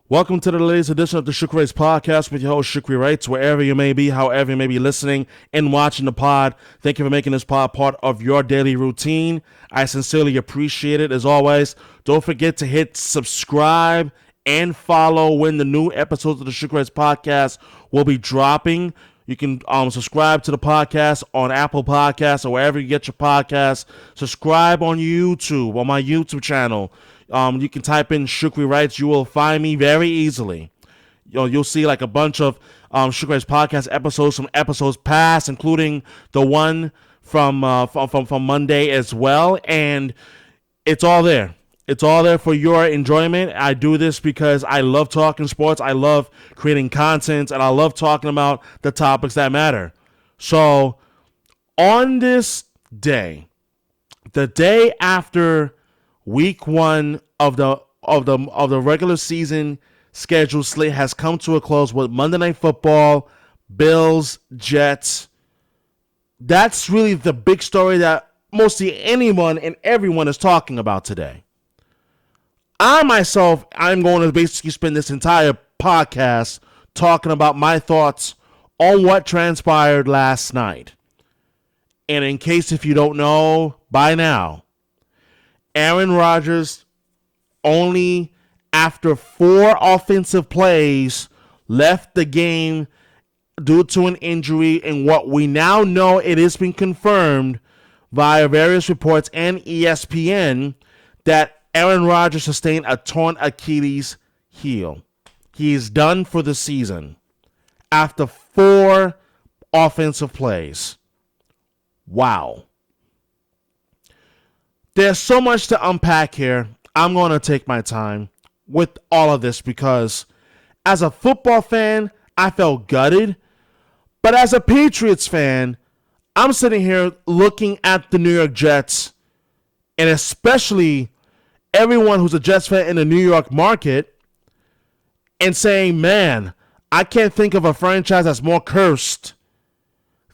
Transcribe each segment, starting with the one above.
Welcome to the latest edition of the Shukri Wrights podcast with your host, Shukri Wrights, wherever you may be, however you may be listening and watching the pod. Thank you for making this pod part of your daily routine. I sincerely appreciate it. As always, don't forget to hit subscribe and follow when the new episodes of the Shukri Wrights podcast will be dropping. You can subscribe to the podcast on Apple Podcasts or wherever you get your podcasts. Subscribe on YouTube, on my YouTube channel. You can type in Shukri Wrights. You will find me very easily. You'll see like a bunch of Shukri Wrights podcast episodes from episodes past, including the one from Monday as well. And it's all there. It's all there for your enjoyment. I do this because I love talking sports. I love creating content, and I love talking about the topics that matter. So, on this day, the day after Week 1 of the regular season schedule slate has come to a close with Monday Night Football, Bills, Jets. That's really the big story that mostly anyone and everyone is talking about today. I'm going to basically spend this entire podcast talking about my thoughts on what transpired last night. And in case if you don't know by now, Aaron Rodgers, only after 4 offensive plays, left the game due to an injury, and what we now know, it has been confirmed via various reports and ESPN that Aaron Rodgers sustained a torn Achilles heel. He is done for the season after 4 offensive plays. Wow. There's so much to unpack here. I'm going to take my time with all of this because as a football fan, I felt gutted. But as a Patriots fan, I'm sitting here looking at the New York Jets, and especially everyone who's a Jets fan in the New York market, and saying, man, I can't think of a franchise that's more cursed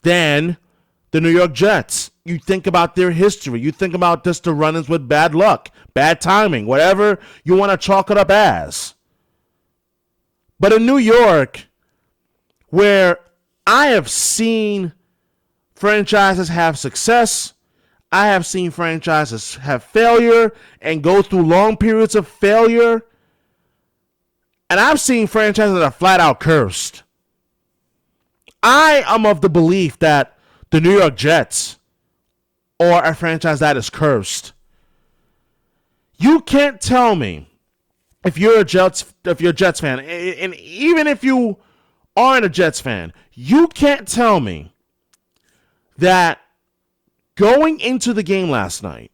than the New York Jets. You think about their history. You think about just the run-ins with bad luck, bad timing, whatever you want to chalk it up as. But in New York, where I have seen franchises have success, I have seen franchises have failure and go through long periods of failure, and I've seen franchises that are flat out cursed. I am of the belief that the New York Jets or a franchise that is cursed. You can't tell me if you're a Jets fan, and even if you aren't a Jets fan, you can't tell me that going into the game last night,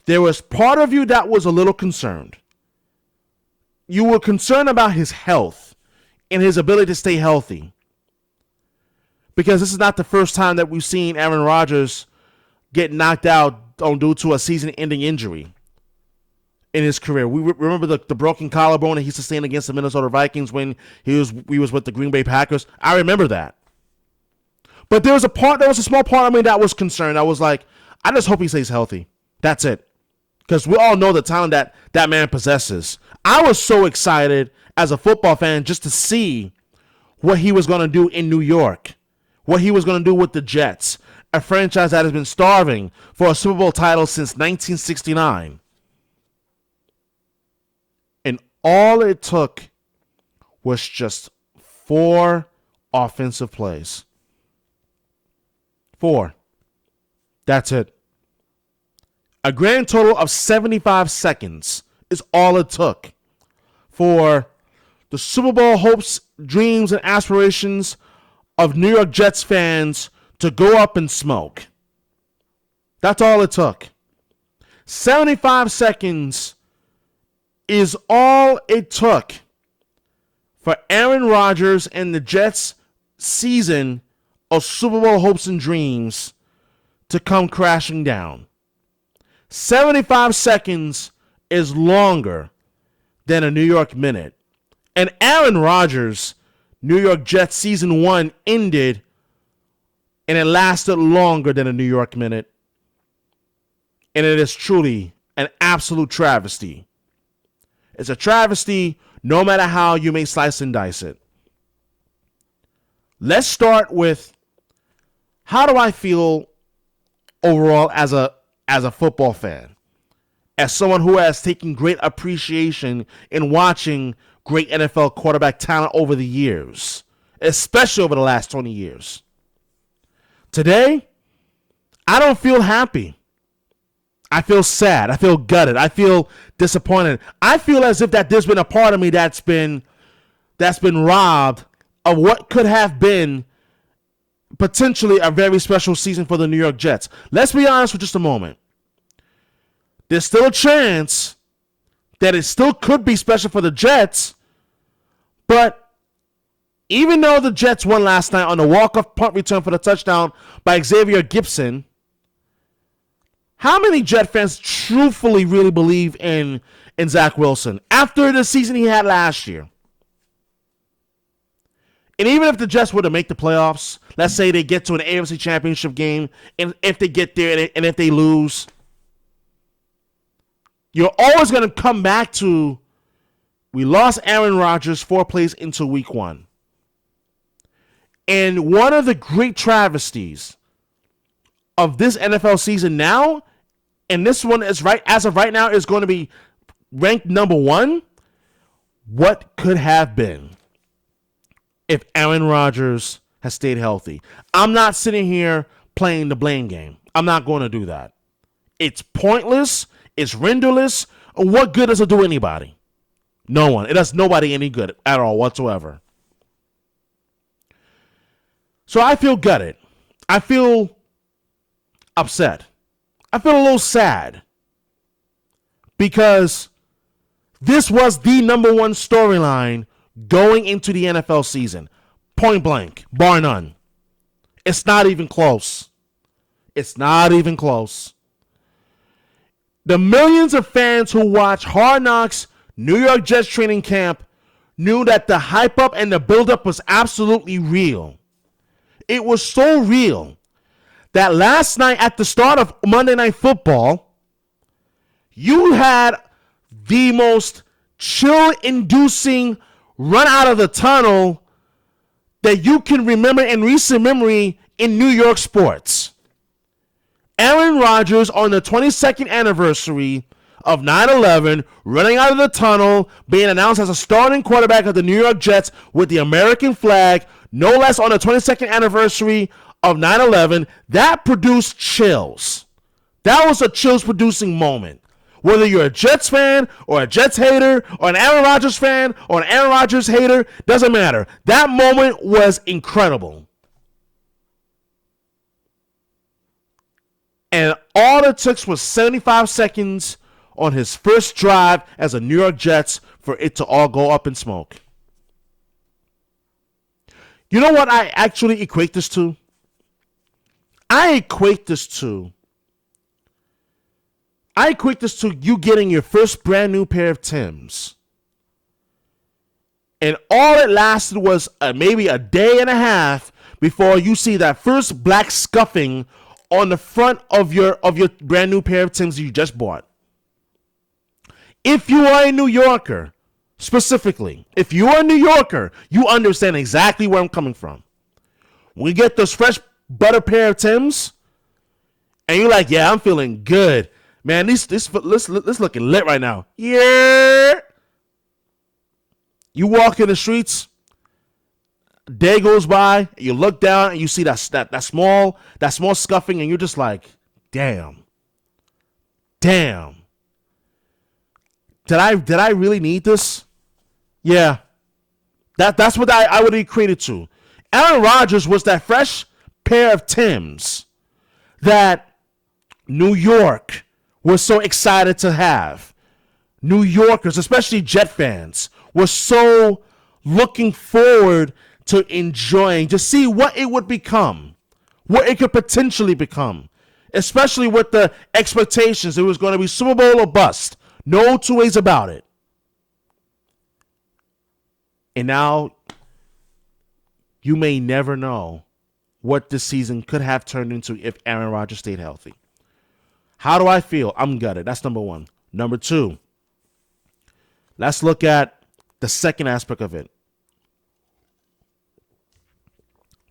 there was part of you that was a little concerned. You were concerned about his health and his ability to stay healthy. Because this is not the first time that we've seen Aaron Rodgers get knocked out due to a season-ending injury in his career. We remember the broken collarbone that he sustained against the Minnesota Vikings when he was with the Green Bay Packers. I remember that. But there was a small part of me that was concerned. I was like, I just hope he stays healthy. That's it. Because we all know the talent that man possesses. I was so excited as a football fan just to see what he was going to do in New York. What he was going to do with the Jets, a franchise that has been starving for a Super Bowl title since 1969. And all it took was just 4 offensive plays. 4. That's it. A grand total of 75 seconds is all it took for the Super Bowl hopes, dreams, and aspirations of New York Jets fans to go up in smoke. That's all it took. 75 seconds is all it took for Aaron Rodgers and the Jets' season of Super Bowl hopes and dreams to come crashing down. 75 seconds is longer than a New York minute. And Aaron Rodgers' New York Jets season 1 ended, and it lasted longer than a New York minute. And it is truly an absolute travesty. It's a travesty no matter how you may slice and dice it. Let's start with, how do I feel overall as a football fan? As someone who has taken great appreciation in watching great NFL quarterback talent over the years, especially over the last 20 years. Today, I don't feel happy. I feel sad. I feel gutted. I feel disappointed. I feel as if that there's been a part of me that's been robbed of what could have been potentially a very special season for the New York Jets. Let's be honest for just a moment. There's still a chance that it still could be special for the Jets, but even though the Jets won last night on the walk-off punt return for the touchdown by Xavier Gipson, how many Jet fans truthfully really believe in Zach Wilson after the season he had last year? And even if the Jets were to make the playoffs, let's say they get to an AFC Championship game, and if they get there and if they lose, you're always going to come back to, we lost Aaron Rodgers 4 plays into week 1. And one of the great travesties of this NFL season now, and this one is as of right now is going to be ranked number 1, what could have been if Aaron Rodgers has stayed healthy. I'm not sitting here playing the blame game. I'm not going to do that. It's pointless. It's renderless. What good does it do anybody? No one. It does nobody any good at all whatsoever. So I feel gutted. I feel upset. I feel a little sad because this was the number 1 storyline going into the NFL season. Point blank, bar none. It's not even close. It's not even close. The millions of fans who watch Hard Knocks, New York Jets training camp, knew that the hype up and the build up was absolutely real. It was so real that last night at the start of Monday Night Football, you had the most chill-inducing run out of the tunnel that you can remember in recent memory in New York sports. Aaron Rodgers on the 22nd anniversary of 9/11, running out of the tunnel, being announced as a starting quarterback of the New York Jets with the American flag, no less on the 22nd anniversary of 9/11, that produced chills. That was a chills-producing moment. Whether you're a Jets fan or a Jets hater or an Aaron Rodgers fan or an Aaron Rodgers hater, doesn't matter. That moment was incredible. And all it took was 75 seconds on his first drive as a New York Jets for it to all go up in smoke. You know what I actually equate this to? I equate this to you getting your first brand new pair of Timbs. And all it lasted was maybe a day and a half before you see that first black scuffing on the front of your brand new pair of Timbs you just bought. If you are a New Yorker, specifically, if you are a New Yorker, you understand exactly where I'm coming from. We get those fresh butter pair of Timbs, and you're like, yeah, I'm feeling good. Man, this looking lit right now. Yeah. You walk in the streets, day goes by, you look down and you see that small scuffing, and you're just like, damn. Did I really need this? Yeah. That's what I would equate it to. Aaron Rodgers was that fresh pair of Timbs that New York was so excited to have. New Yorkers, especially Jet fans, were so looking forward to enjoying, to see what it would become, what it could potentially become, especially with the expectations it was going to be Super Bowl or bust. No two ways about it. And now you may never know what this season could have turned into if Aaron Rodgers stayed healthy. How do I feel? I'm gutted. That's number 1. Number 2, let's look at the second aspect of it.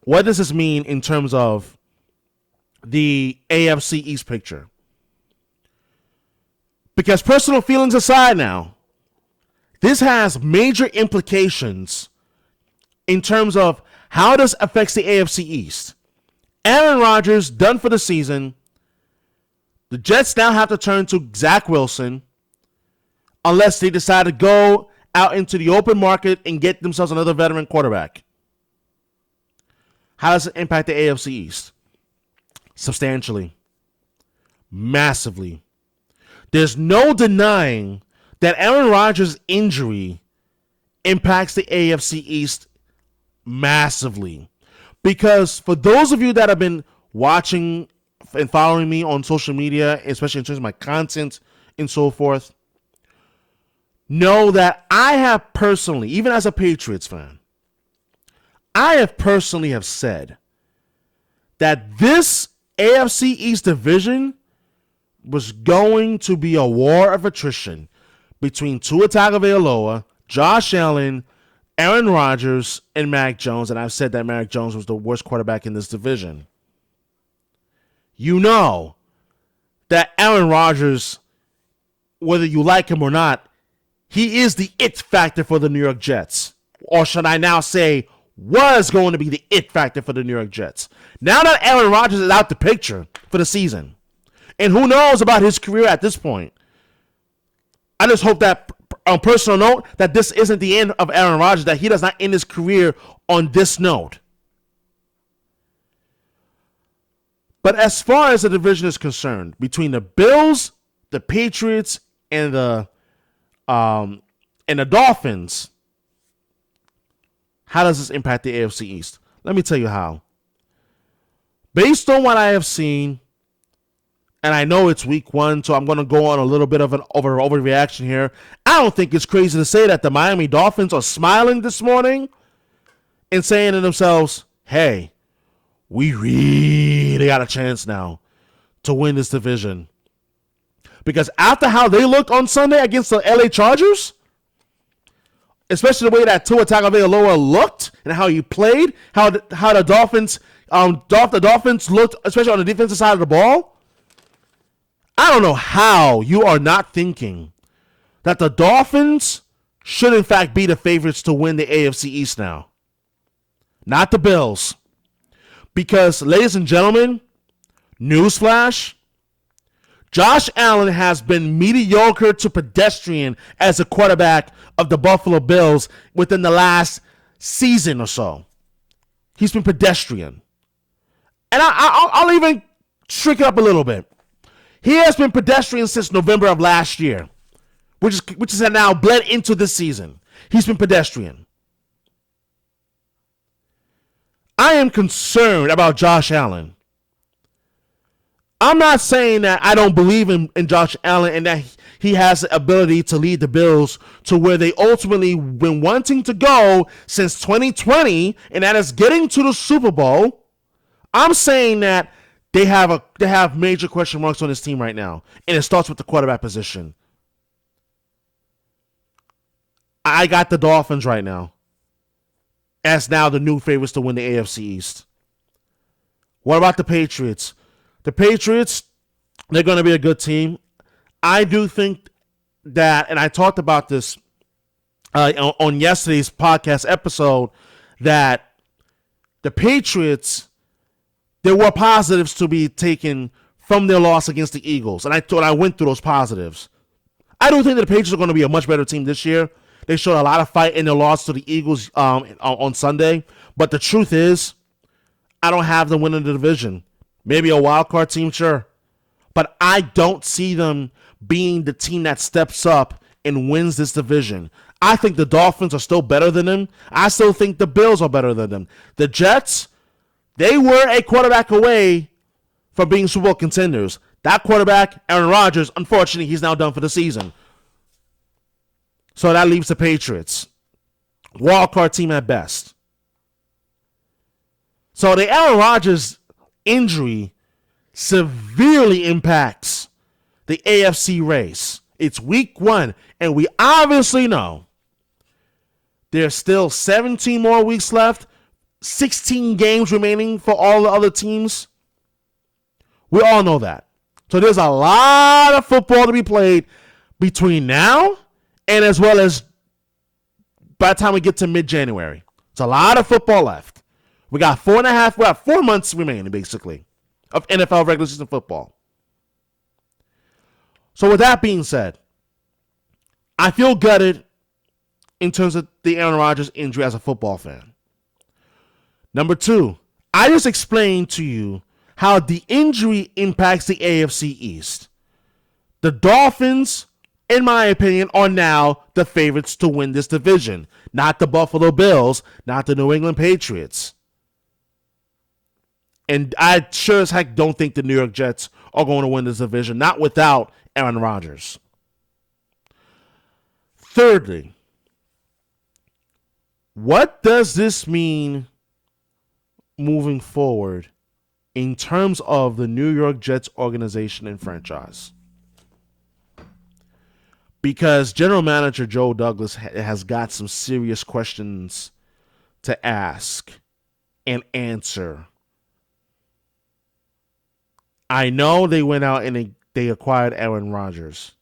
What does this mean in terms of the AFC East picture? Because personal feelings aside now, this has major implications in terms of how this affects the AFC East. Aaron Rodgers done for the season. The Jets now have to turn to Zach Wilson unless they decide to go out into the open market and get themselves another veteran quarterback. How does it impact the AFC East? Substantially. Massively. There's no denying that Aaron Rodgers' injury impacts the AFC East massively. Because for those of you that have been watching and following me on social media, especially in terms of my content and so forth, know that I have personally, even as a Patriots fan, I have personally have said that this AFC East division was going to be a war of attrition between Tua Tagovailoa, Josh Allen, Aaron Rodgers, and Mac Jones. And I've said that Mac Jones was the worst quarterback in this division. You know that Aaron Rodgers, whether you like him or not, he is the it factor for the New York Jets. Or should I now say, was going to be the it factor for the New York Jets. Now that Aaron Rodgers is out the picture for the season, and who knows about his career at this point, I just hope that, on personal note, that this isn't the end of Aaron Rodgers, that he does not end his career on this note. But as far as the division is concerned, between the Bills, the Patriots, and the Dolphins, how does this impact the AFC East? Let me tell you how. Based on what I have seen, and I know it's week 1, so I'm going to go on a little bit of an overreaction here. I don't think it's crazy to say that the Miami Dolphins are smiling this morning and saying to themselves, hey, we really got a chance now to win this division. Because after how they looked on Sunday against the LA Chargers, especially the way that Tua Tagovailoa looked and how he played, how the Dolphins looked, especially on the defensive side of the ball, I don't know how you are not thinking that the Dolphins should in fact be the favorites to win the AFC East now. Not the Bills. Because, ladies and gentlemen, newsflash, Josh Allen has been mediocre to pedestrian as a quarterback of the Buffalo Bills within the last season or so. He's been pedestrian. And I'll even shrink it up a little bit. He has been pedestrian since November of last year, which is now bled into this season. He's been pedestrian. I am concerned about Josh Allen. I'm not saying that I don't believe in Josh Allen and that he has the ability to lead the Bills to where they ultimately been wanting to go since 2020, and that is getting to the Super Bowl. I'm saying that they have major question marks on this team right now, and it starts with the quarterback position. I got the Dolphins right now as now the new favorites to win the AFC East. What about the Patriots? The Patriots, they're going to be a good team. I do think that, and I talked about this on yesterday's podcast episode, that the Patriots, there were positives to be taken from their loss against the Eagles. And I went through those positives. I don't think that the Patriots are going to be a much better team this year. They showed a lot of fight in their loss to the Eagles on Sunday. But the truth is, I don't have them winning the division. Maybe a wild card team, sure. But I don't see them being the team that steps up and wins this division. I think the Dolphins are still better than them. I still think the Bills are better than them. The Jets, they were a quarterback away from being Super Bowl contenders. That quarterback, Aaron Rodgers, unfortunately, he's now done for the season. So that leaves the Patriots. Wild card team at best. So the Aaron Rodgers injury severely impacts the AFC race. It's week 1, and we obviously know there's still 17 more weeks left, 16 games remaining for all the other teams. We all know that. So there's a lot of football to be played between now and as well as by the time we get to mid-January. It's a lot of football left. We got 4 months remaining, basically, of NFL regular season football. So with that being said, I feel gutted in terms of the Aaron Rodgers injury as a football fan. Number 2, I just explained to you how the injury impacts the AFC East. The Dolphins, in my opinion, are now the favorites to win this division. Not the Buffalo Bills, not the New England Patriots. And I sure as heck don't think the New York Jets are going to win this division, not without Aaron Rodgers. Thirdly, what does this mean moving forward in terms of the New York Jets organization and franchise? Because General Manager Joe Douglas has got some serious questions to ask and answer. I know they went out and they acquired Aaron Rodgers,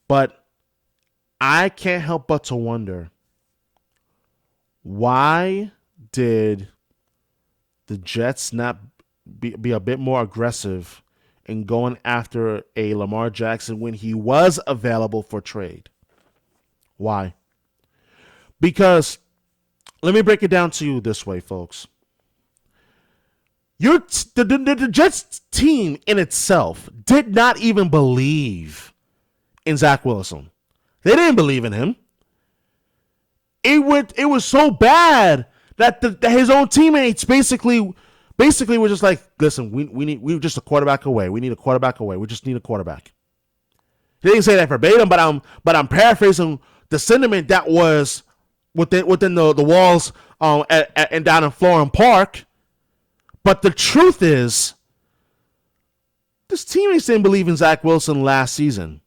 but I can't help but to wonder, why did the Jets not be a bit more aggressive in going after a Lamar Jackson when he was available for trade? Why? Because let me break it down to you this way, folks. The Jets team in itself did not even believe in Zach Wilson. They didn't believe in him. It was so bad that his own teammates basically were just like, listen, we're just a quarterback away. We need a quarterback away. We just need a quarterback. He didn't say that verbatim, but I'm paraphrasing the sentiment that was within the walls and down in Florham Park. But the truth is, this teammates didn't believe in Zach Wilson last season.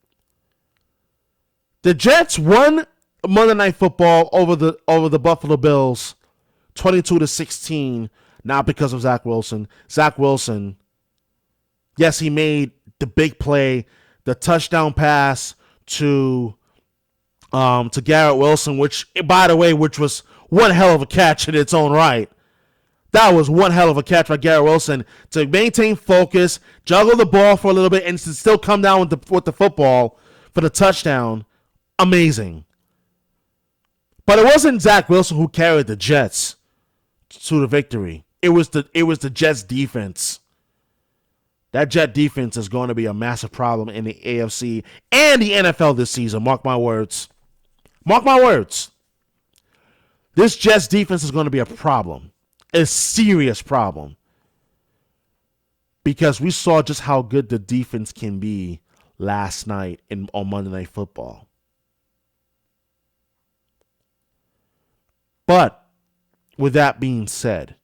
The Jets won Monday Night Football over the Buffalo Bills 22-16, not because of Zach Wilson. Zach Wilson, yes, he made the big play, the touchdown pass to Garrett Wilson, which, by the way, which was one hell of a catch in its own right. That was one hell of a catch by Garrett Wilson to maintain focus, juggle the ball for a little bit, and to still come down with the football for the touchdown. Amazing. But it wasn't Zach Wilson who carried the Jets to the victory. It was the Jets defense. That Jet defense is going to be a massive problem in the AFC and the NFL this season. Mark my words. Mark my words. This Jets defense is going to be a problem. A serious problem. Because we saw just how good the defense can be last night on Monday Night Football. But with that being said,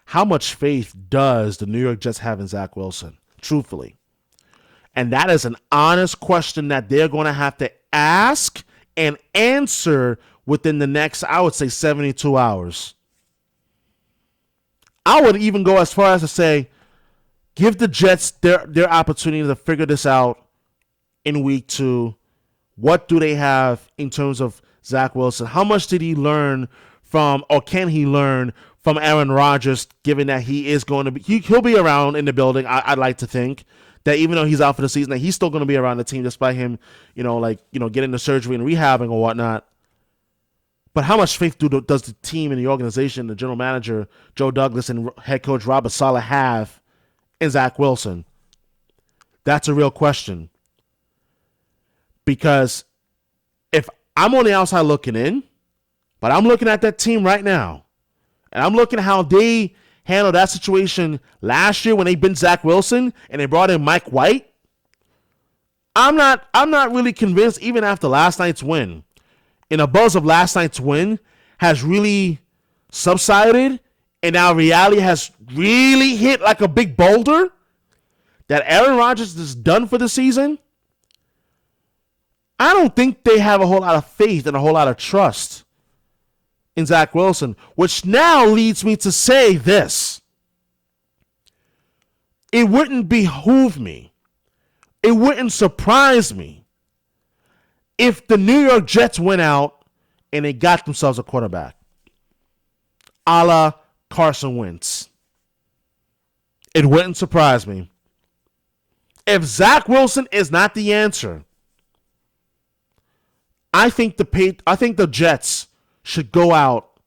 how much faith does the New York Jets have in Zach Wilson? Truthfully. And that is an honest question that they're going to have to ask and answer within the next, I would say, 72 hours. I would even go as far as to say, give the Jets their opportunity to figure this out in week 2. What do they have in terms of Zach Wilson? How much did he learn from, or can he learn from Aaron Rodgers, given that he is going to be, he'll be around in the building. I'd like to think that even though he's out for the season, that he's still going to be around the team despite him, getting the surgery and rehabbing or whatnot. But how much faith does the team and the organization, the general manager, Joe Douglas, and head coach Robert Saleh have in Zach Wilson? That's a real question. Because if I'm on the outside looking in, but I'm looking at that team right now, and I'm looking at how they handled that situation last year when they benched Zach Wilson and they brought in Mike White, I'm not really convinced even after last night's win. And the buzz of last night's win has really subsided, and now reality has really hit like a big boulder that Aaron Rodgers is done for the season. I don't think they have a whole lot of faith and a whole lot of trust in Zach Wilson, which now leads me to say this. It wouldn't behoove me, it wouldn't surprise me if the New York Jets went out and they got themselves a quarterback, a la Carson Wentz. It wouldn't surprise me. If Zach Wilson is not the answer, I think the Jets should go out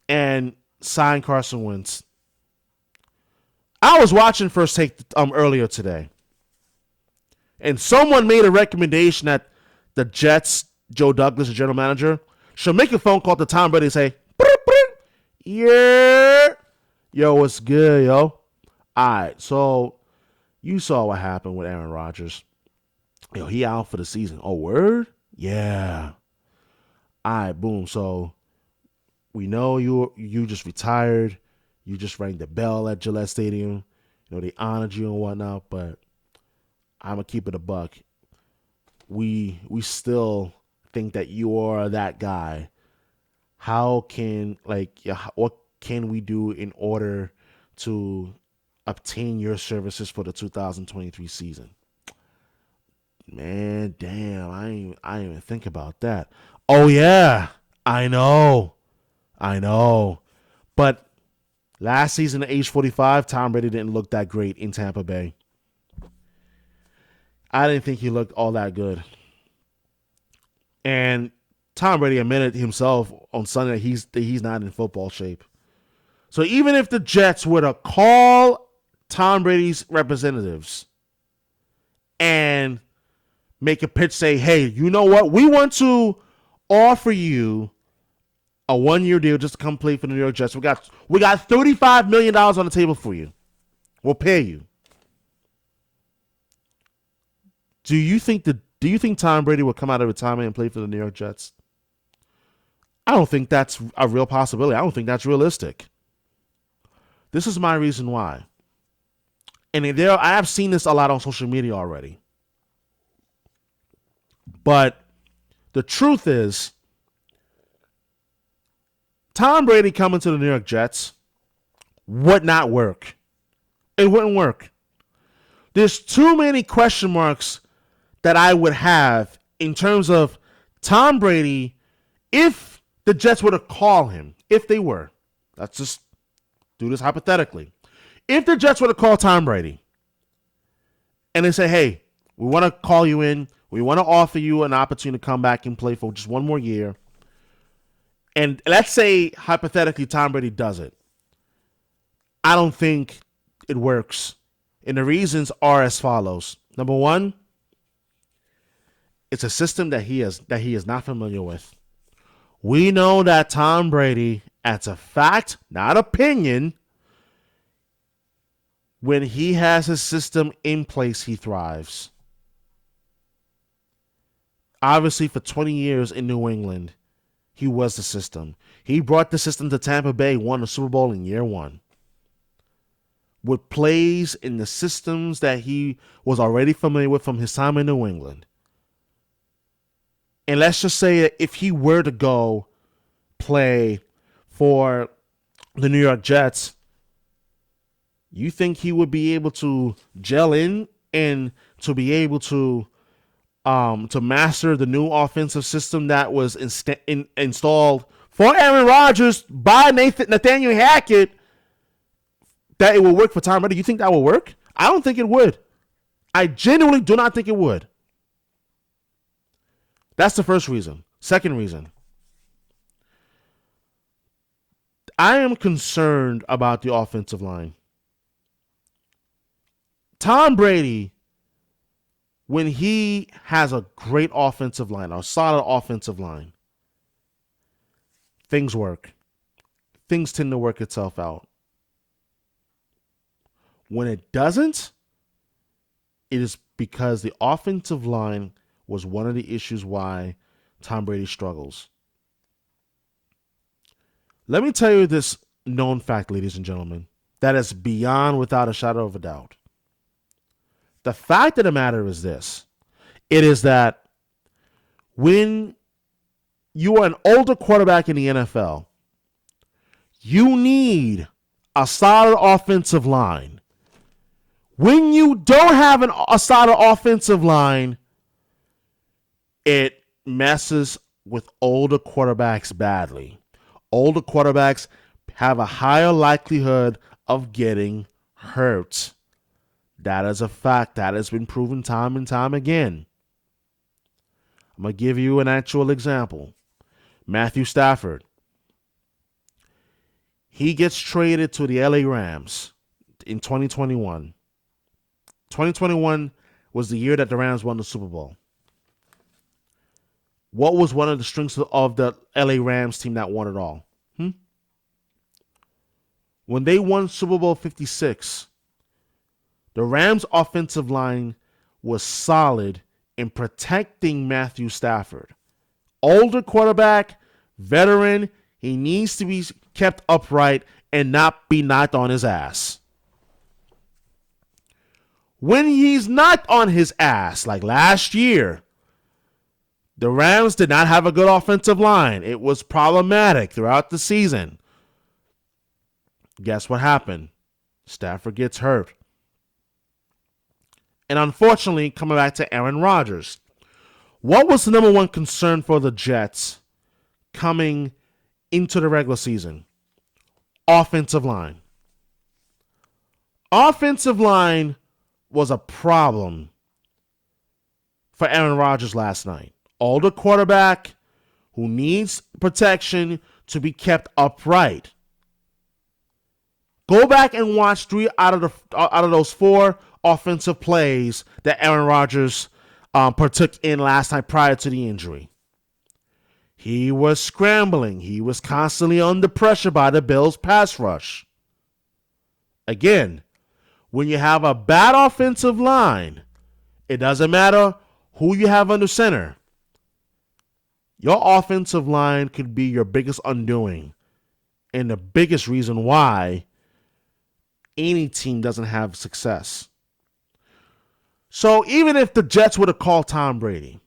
and sign Carson Wentz. I was watching First Take earlier today, and someone made a recommendation that the Jets, Joe Douglas, the general manager, should make a phone call to Tom Brady and say, yeah, yo, what's good, yo? All right, so you saw what happened with Aaron Rodgers. Yo, he out for the season. Oh, word? Yeah. All right, boom. So we know you just retired. You just rang the bell at Gillette Stadium. You know, they honored you and whatnot, but I'm going to keep it a buck. We still think that you are that guy. What can we do in order to obtain your services for the 2023 season? Man, damn, I didn't even think about that. Oh yeah, I know. But last season at age 45, Tom Brady didn't look that great in Tampa Bay. I didn't think he looked all that good. And Tom Brady admitted himself on Sunday that he's not in football shape. So even if the Jets were to call Tom Brady's representatives and make a pitch, say, hey, you know what? We want to offer you a 1-year deal just to come play for the New York Jets. We got $35 million on the table for you. We'll pay you. Do you think Tom Brady will come out of retirement and play for the New York Jets? I don't think that's a real possibility. I don't think that's realistic. This is my reason why. And I have seen this a lot on social media already. But the truth is, Tom Brady coming to the New York Jets would not work. It wouldn't work. There's too many question marks that I would have in terms of Tom Brady if the Jets were to call him. If they were. Let's just do this hypothetically. If the Jets were to call Tom Brady and they say, hey, we want to call you in. We want to offer you an opportunity to come back and play for just one more year. And let's say, hypothetically, Tom Brady does it. I don't think it works. And the reasons are as follows. Number one, it's a system that he is not familiar with. We know that Tom Brady, as a fact, not opinion, when he has his system in place, he thrives. Obviously, for 20 years in New England, he was the system. He brought the system to Tampa Bay, won the Super Bowl in year one. With plays in the systems that he was already familiar with from his time in New England. And let's just say that if he were to go play for the New York Jets, you think he would be able to gel in and to be able to master the new offensive system that was installed for Aaron Rodgers by Nathaniel Hackett, that it will work for Tom Brady? You think that will work? I don't think it would. I genuinely do not think it would. That's the first reason. Second reason. I am concerned about the offensive line. Tom Brady, when he has a great offensive line, a solid offensive line, things work. Things tend to work itself out. When it doesn't, it is because the offensive line was one of the issues why Tom Brady struggles. Let me tell you this known fact, ladies and gentlemen, that is beyond without a shadow of a doubt. The fact of the matter is this. It is that When you are an older quarterback in the NFL, you need a solid offensive line. When you don't have a solid offensive line, it messes with older quarterbacks badly. Older quarterbacks have a higher likelihood of getting hurt. That is a fact. That has been proven time and time again. I'm going to give you an actual example. Matthew Stafford. He gets traded to the LA Rams in 2021. 2021 was the year that the Rams won the Super Bowl. What was one of the strengths of the LA Rams team that won it all? When they won Super Bowl 56, the Rams' offensive line was solid in protecting Matthew Stafford. Older quarterback, veteran, he needs to be kept upright and not be knocked on his ass. When he's knocked on his ass, like last year, the Rams did not have a good offensive line. It was problematic throughout the season. Guess what happened? Stafford gets hurt. And unfortunately, coming back to Aaron Rodgers, what was the number one concern for the Jets coming into the regular season? Offensive line. Offensive line was a problem for Aaron Rodgers last night. Older quarterback who needs protection to be kept upright. Go back and watch 3 out of those 4 offensive plays that Aaron Rodgers partook in last night prior to the injury. He was scrambling. He was constantly under pressure by the Bills' pass rush. Again, when you have a bad offensive line, it doesn't matter who you have under center. Your offensive line could be your biggest undoing and the biggest reason why any team doesn't have success. So even if the Jets would have called Tom Brady,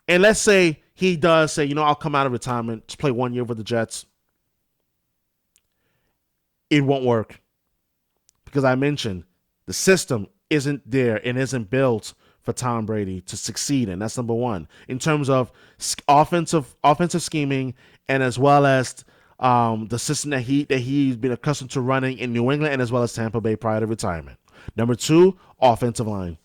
and let's say he does say, I'll come out of retirement to play 1 year with the Jets, it won't work. Because I mentioned the system isn't there and isn't built for Tom Brady to succeed in. That's number one. In terms of offensive scheming and as well as the system that he's been accustomed to running in New England and as well as Tampa Bay prior to retirement. Number 2, offensive line.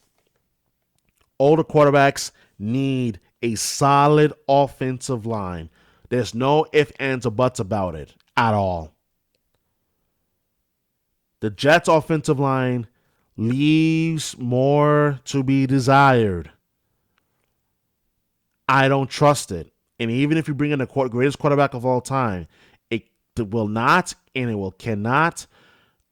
Older quarterbacks need a solid offensive line. There's no ifs, ands, or buts about it at all. The Jets' offensive line leaves more to be desired. I don't trust it. And even if you bring in the greatest quarterback of all time, it will not and it cannot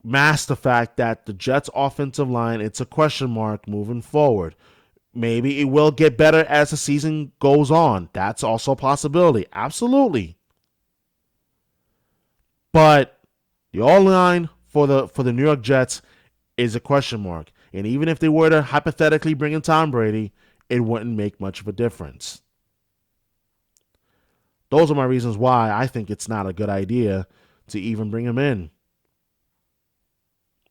mask the fact that the Jets' offensive line, it's a question mark moving forward. Maybe it will get better as the season goes on. That's also a possibility. Absolutely. But the all-line for the New York Jets is a question mark. And even if they were to hypothetically bring in Tom Brady, it wouldn't make much of a difference. Those are my reasons why I think it's not a good idea to even bring him in.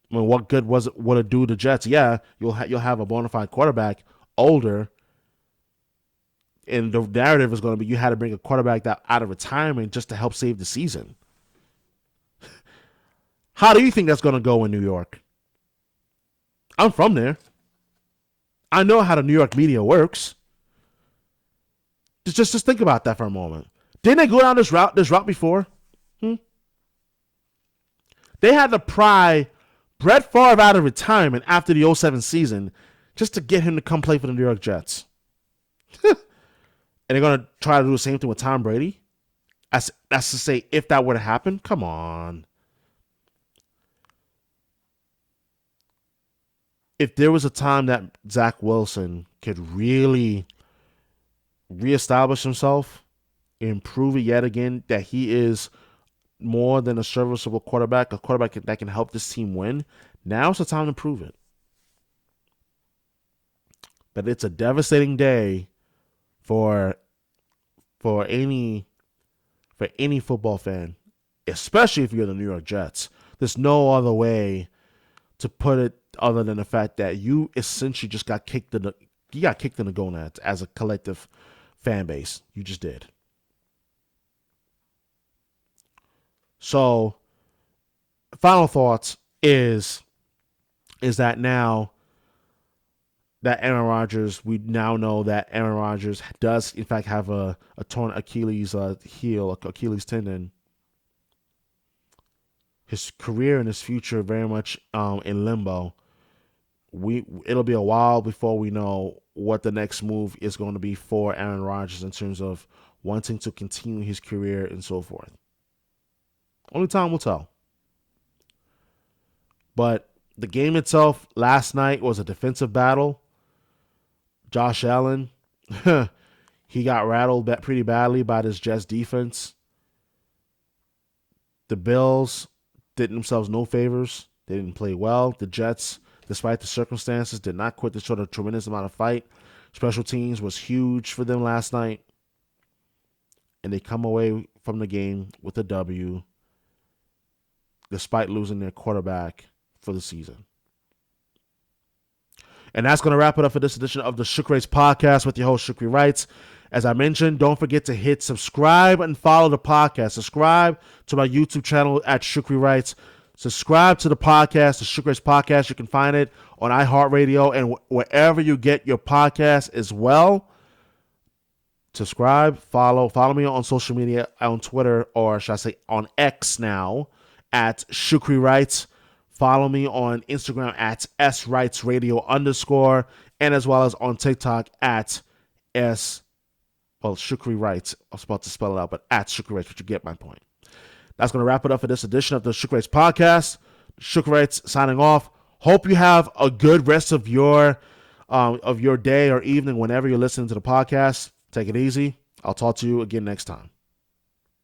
I mean, what good would it do to Jets? Yeah, you'll have a bona fide quarterback, older, and the narrative is going to be you had to bring a quarterback that out of retirement just to help save the season. How do you think that's going to go in New York? I'm from there. I know how the New York media works. Just think about that for a moment. Didn't they go down this route before? They had to pry Brett Favre out of retirement after the 2007 season just to get him to come play for the New York Jets. And they're going to try to do the same thing with Tom Brady? That's to say, if that were to happen, come on. If there was a time that Zach Wilson could really reestablish himself, improve it yet again, that he is more than a serviceable quarterback, a quarterback that can help this team win, now's the time to prove it. But it's a devastating day for for any football fan, especially if you're the New York Jets. There's no other way to put it other than the fact that you essentially just got kicked in the gonads as a collective fan base. You just did. So, final thoughts is that now that Aaron Rodgers, we now know that Aaron Rodgers does in fact have a torn Achilles heel, Achilles tendon. His career and his future very much in limbo. It'll be a while before we know what the next move is going to be for Aaron Rodgers in terms of wanting to continue his career and so forth. Only time will tell. But the game itself last night was a defensive battle. Josh Allen, he got rattled pretty badly by this Jets defense. The Bills did themselves no favors. They didn't play well. The Jets, despite the circumstances, did not quit to show a tremendous amount of fight. Special teams was huge for them last night. And they come away from the game with a W, despite losing their quarterback for the season. And that's going to wrap it up for this edition of the Shukri Wrights podcast with your host, Shukri Wrights. As I mentioned, don't forget to hit subscribe and follow the podcast. Subscribe to my YouTube channel at Shukri Wrights. Subscribe to the podcast, the Shukri Wrights podcast. You can find it on iHeartRadio and wherever you get your podcast as well. Subscribe, follow me on social media, on Twitter, or should I say on X now, at Shukri Wrights. Follow me on Instagram at SWrightsRadio_, and as well as on TikTok at Shukri Wrights. I was about to spell it out, but at Shukri Wrights, but you get my point. That's going to wrap it up for this edition of the Shukri Wrights podcast. Shukri Wrights signing off. Hope you have a good rest of your day or evening whenever you're listening to the podcast. Take it easy. I'll talk to you again next time.